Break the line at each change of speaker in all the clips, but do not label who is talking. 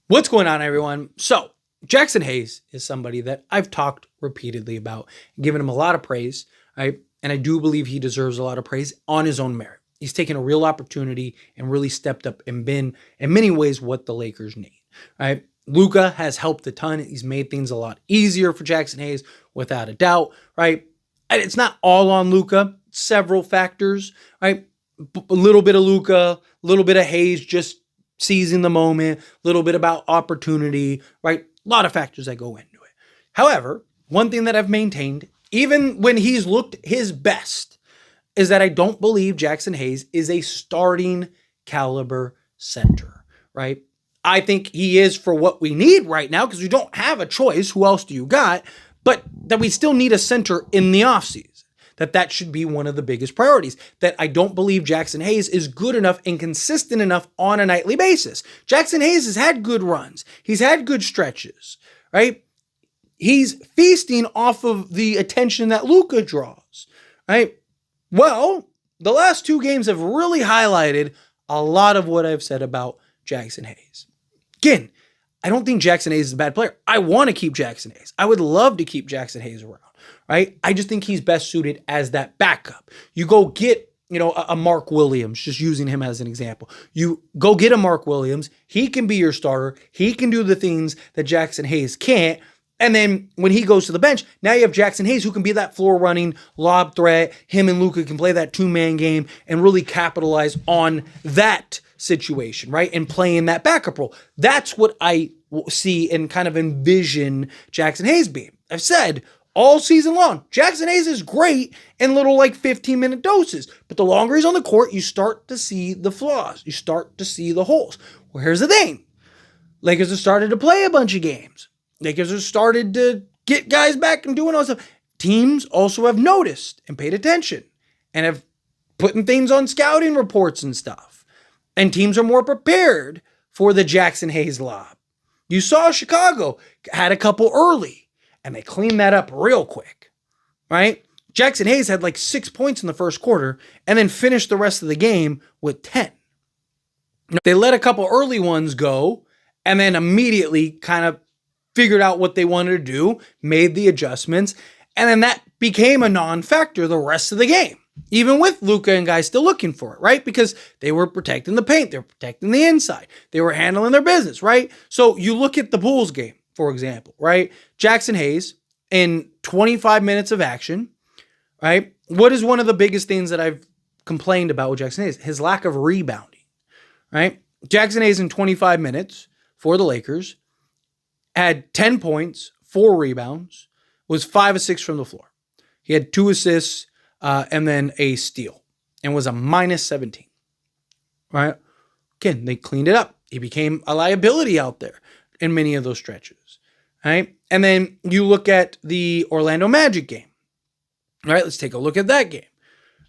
What's going on, everyone? So, Jaxson Hayes is somebody that I've talked repeatedly about, given him a lot of praise, right? And I do believe he deserves a lot of praise on his own merit. He's taken a real opportunity and really stepped up and been, in many ways, what the Lakers need, right? Luka has helped a ton. He's made things a lot easier for Jaxson Hayes, without a doubt, right? And it's not all on Luka. Several factors, right? A little bit of Luka, a little bit of Hayes just seizing the moment, a little bit about opportunity, right? A lot of factors that go into it. However, one thing that I've maintained, even when he's looked his best, is that I don't believe Jaxson Hayes is a starting caliber center, right? I think he is for what we need right now because we don't have a choice. Who else do you got? But that we still need a center in the offseason. That should be one of the biggest priorities. That I don't believe Jaxson Hayes is good enough and consistent enough on a nightly basis. Jaxson Hayes has had good runs. He's had good stretches, right? He's feasting off of the attention that Luka draws, right? Well, the last two games have really highlighted a lot of what I've said about Jaxson Hayes. Again, I don't think Jaxson Hayes is a bad player. I want to keep Jaxson Hayes. I would love to keep Jaxson Hayes around, right? I just think he's best suited as that backup. You go get, a Mark Williams, just using him as an example. You go get a Mark Williams. He can be your starter. He can do the things that Jaxson Hayes can't. And then when he goes to the bench, now you have Jaxson Hayes who can be that floor running lob threat. Him and Luka can play that two-man game and really capitalize on that situation, right? And playing that backup role. That's what I see and kind of envision Jaxson Hayes being. I've said all season long, Jaxson Hayes is great in little 15-minute doses. But the longer he's on the court, you start to see the flaws. You start to see the holes. Well, here's the thing. Lakers have started to play a bunch of games. Lakers have started to get guys back and doing all stuff. Teams also have noticed and paid attention and have putting things on scouting reports and stuff. And teams are more prepared for the Jaxson Hayes lob. You saw Chicago had a couple early and they cleaned that up real quick, right? Jaxson Hayes had 6 points in the first quarter and then finished the rest of the game with 10. They let a couple early ones go and then immediately kind of figured out what they wanted to do, made the adjustments, and then that became a non-factor the rest of the game, even with Luka and guys still looking for it, right? Because they were protecting the paint, they were protecting the inside, they were handling their business, right? So you look at the Bulls game, for example, right? Jaxson Hayes in 25 minutes of action, right? What is one of the biggest things that I've complained about with Jaxson Hayes? His lack of rebounding, right? Jaxson Hayes in 25 minutes for the Lakers had 10 points, 4 rebounds, was 5 of 6 from the floor. He had 2 assists and then a steal and was a minus 17. Right? Again, they cleaned it up. He became a liability out there in many of those stretches. Right? And then you look at the Orlando Magic game. All right, let's take a look at that game.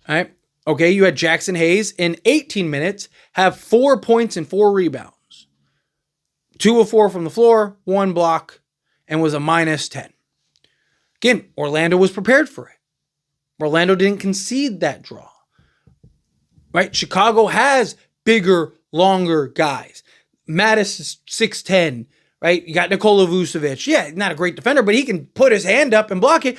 All right. Okay, you had Jaxson Hayes in 18 minutes have 4 points and 4 rebounds. 2 of 4 from the floor, 1 block, and was a minus 10. Again, Orlando was prepared for it. Orlando didn't concede that draw. Right? Chicago has bigger, longer guys. Mattis is 6'10", right? You got Nikola Vucevic. Yeah, not a great defender, but he can put his hand up and block it.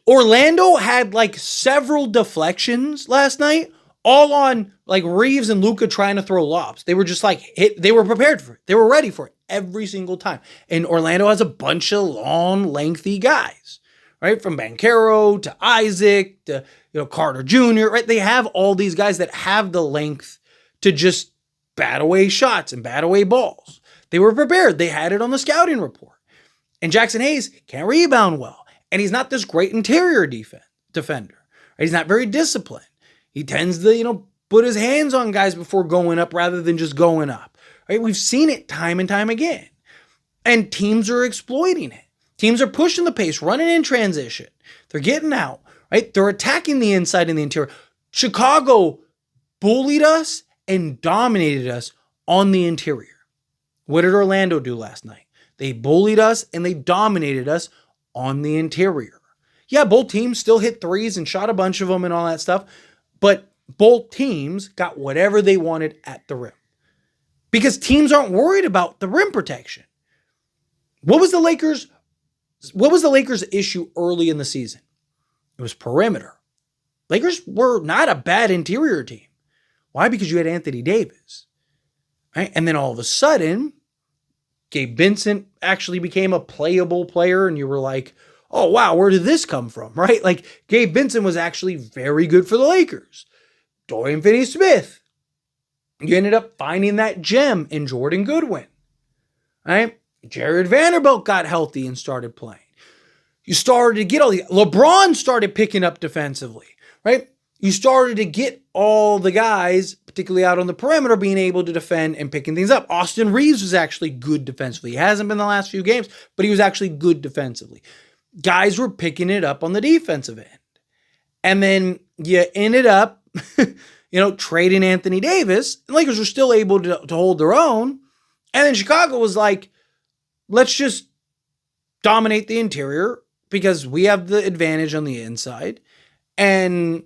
Orlando had several deflections last night, all on Reeves and Luka trying to throw lobs. They were just they were prepared for it. They were ready for it every single time. And Orlando has a bunch of long, lengthy guys, right? From Banchero to Isaac to Carter Jr., right? They have all these guys that have the length to just bat away shots and bat away balls. They were prepared. They had it on the scouting report. And Jaxson Hayes can't rebound well. And he's not this great interior defender. Right? He's not very disciplined. He tends to, put his hands on guys before going up rather than just going up. Right? We've seen it time and time again. And teams are exploiting it. Teams are pushing the pace, running in transition. They're getting out, right? They're attacking the inside and the interior. Chicago bullied us and dominated us on the interior. What did Orlando do last night? They bullied us and they dominated us on the interior. Yeah, both teams still hit threes and shot a bunch of them and all that stuff, but both teams got whatever they wanted at the rim. because teams aren't worried about the rim protection. What was the Lakers' issue early in the season? It was perimeter. Lakers were not a bad interior team. Why? Because you had Anthony Davis. Right? And then all of a sudden, Gabe Vincent actually became a playable player, and you were like, oh, wow, where did this come from? Right? Like, Gabe Vincent was actually very good for the Lakers. Dorian Finney-Smith. You ended up finding that gem in Jordan Goodwin. Right? Jared Vanderbilt got healthy and started playing. You started to get all the... LeBron started picking up defensively. Right? You started to get all the guys, particularly out on the perimeter, being able to defend and picking things up. Austin Reeves was actually good defensively. He hasn't been the last few games, but he was actually good defensively. Guys were picking it up on the defensive end. And then you ended up, trading Anthony Davis. The Lakers were still able to hold their own. And then Chicago was like, let's just dominate the interior because we have the advantage on the inside and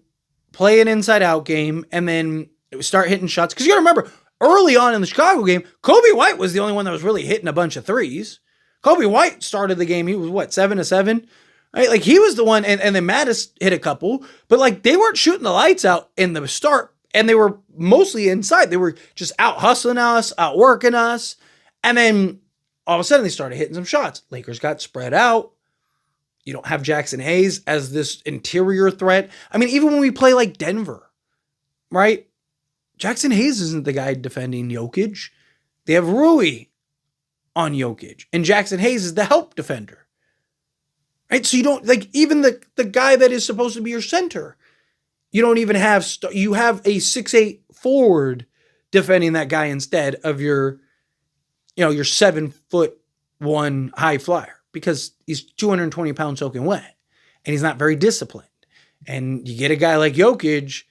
play an inside-out game, and then start hitting shots. Because you got to remember, early on in the Chicago game, Kobe White was the only one that was really hitting a bunch of threes. Kobe White started the game. He was, 7-7? Right? Like, he was the one, and then Mattis hit a couple. But, like, they weren't shooting the lights out in the start, and they were mostly inside. They were just out hustling us, out working us. And then all of a sudden, they started hitting some shots. Lakers got spread out. You don't have Jaxson Hayes as this interior threat. I mean, even when we play like Denver, right? Jaxson Hayes isn't the guy defending Jokic. They have Rui on Jokic, and Jaxson Hayes is the help defender. Right? So you don't, like, even the guy that is supposed to be your center, you don't even have, you have a 6'8" forward defending that guy instead of your 7'1" high flyer. Because he's 220 pounds soaking wet, and he's not very disciplined. And you get a guy like Jokic,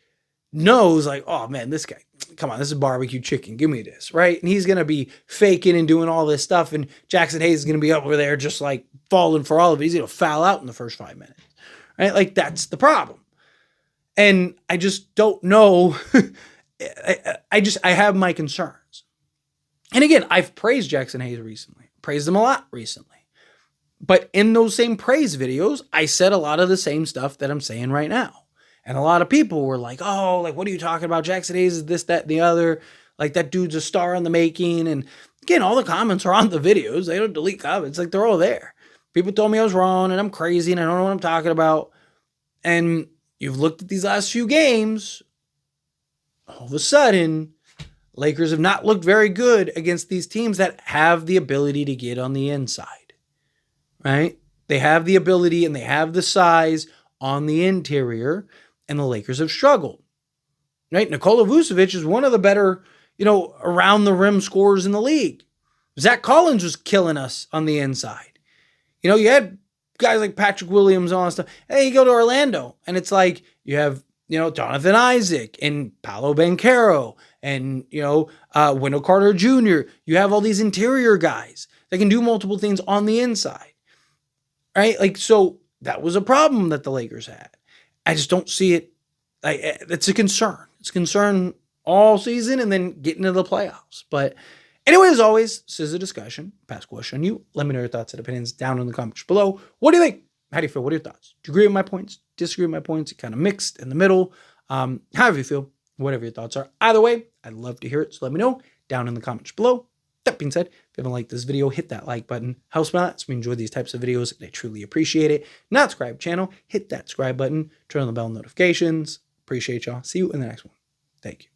knows like, oh man, this guy, come on, this is barbecue chicken. Give me this, right? And he's going to be faking and doing all this stuff, and Jaxson Hayes is going to be over there just like falling for all of it. He's going to foul out in the first 5 minutes, right? Like, that's the problem. And I just don't know. I have my concerns. And again, I've praised Jaxson Hayes recently, praised him a lot recently. But in those same praise videos, I said a lot of the same stuff that I'm saying right now. And a lot of people were like, oh, like, what are you talking about? Jaxson Hayes is this, that, and the other. Like, that dude's a star in the making. And again, all the comments are on the videos. They don't delete comments. Like, they're all there. People told me I was wrong and I'm crazy and I don't know what I'm talking about. And you've looked at these last few games. All of a sudden, Lakers have not looked very good against these teams that have the ability to get on the inside. Right? They have the ability and they have the size on the interior, and the Lakers have struggled. Right? Nikola Vucevic is one of the better, around the rim scorers in the league. Zach Collins was killing us on the inside. You had guys like Patrick Williams and all that stuff. Hey, you go to Orlando, and it's like you have, Jonathan Isaac and Paolo Banchero and, Wendell Carter Jr. You have all these interior guys that can do multiple things on the inside. Right? Like, so that was a problem that the Lakers had. I just don't see it. It's a concern. It's a concern all season and then getting into the playoffs. But anyway, as always, this is a discussion. Pass question on you. Let me know your thoughts and opinions down in the comments below. What do you think? How do you feel? What are your thoughts? Do you agree with my points? Disagree with my points? Kind of mixed in the middle. However you feel, whatever your thoughts are. Either way, I'd love to hear it. So let me know down in the comments below. That being said, if you haven't liked this video, hit that like button. Helps me out. So we enjoy these types of videos, and I truly appreciate it. Not subscribe channel, hit that subscribe button, turn on the bell notifications. Appreciate y'all. See you in the next one. Thank you.